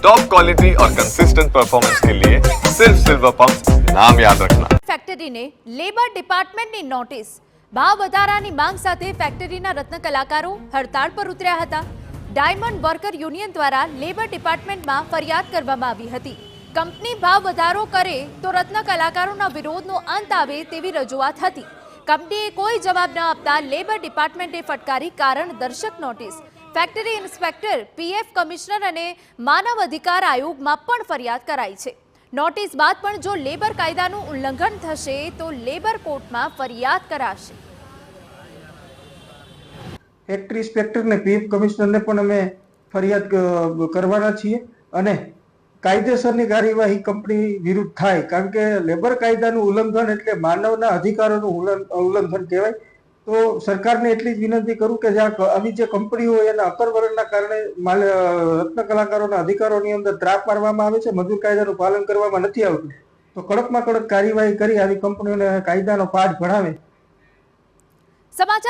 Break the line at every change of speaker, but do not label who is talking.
Top quality और consistent performance के लिए सिर्फ सिल्वर पंप नाम याद रखना।
ફેક્ટરીને લેબર ડિપાર્ટમેન્ટની નોટિસ। ભાવ વધારાની માંગ સાથે ફેક્ટરીના રત્ન કલાકારો હડતાળ પર ઉતર્યા હતા। ડાયમંડ વર્કર યુનિયન દ્વારા લેબર ડિપાર્ટમેન્ટમાં ફરિયાદ કરવામાં આવી હતી। કંપની ભાવ વધારો કરે તો રત્ન કલાકારોના વિરોધનો અંત આવે તેવી રજૂઆત હતી। કંપનીએ કોઈ જવાબ ન આપતા લેબર ડિપાર્ટમેન્ટે ફટકારી કારણ દર્શક notice. Factory inspector, PF commissioner અને માનવ અધિકાર આયોગમાં પણ ફરિયાદ કરાઈ છે। નોટિસ બાદ પણ જો લેબર કાયદાનું ઉલ્લંઘન થશે તો લેબર કોર્ટમાં ફરિયાદ કરાશે।
ફેક્ટરી ઇન્સ્પેક્ટર ને પીએફ કમિશનરને પણ અમે ફરિયાદ કરવાના છીએ અને કાયદેસરની કાર્યવાહી કંપની વિરુદ્ધ થાય, કારણ કે લેબર કાયદાનું ઉલ્લંઘન એટલે માનવના અધિકારોનું ઉલ્લંઘન કહેવાય। તો સરકારને એટલી જ વિનંતી કરું કે જ્યાં આવી જે કંપનીઓ એના અકરવરણના કારણે રત્ન કલાકારોના અધિકારોની અંદર ત્રાપ મારવામાં આવે છે, મજૂર કાયદાનું પાલન કરવામાં નથી આવતું, તો કડકમાં કડક કાર્યવાહી કરી આવી કંપનીઓને કાયદાનો પાઠ ભણાવે।
સમાચાર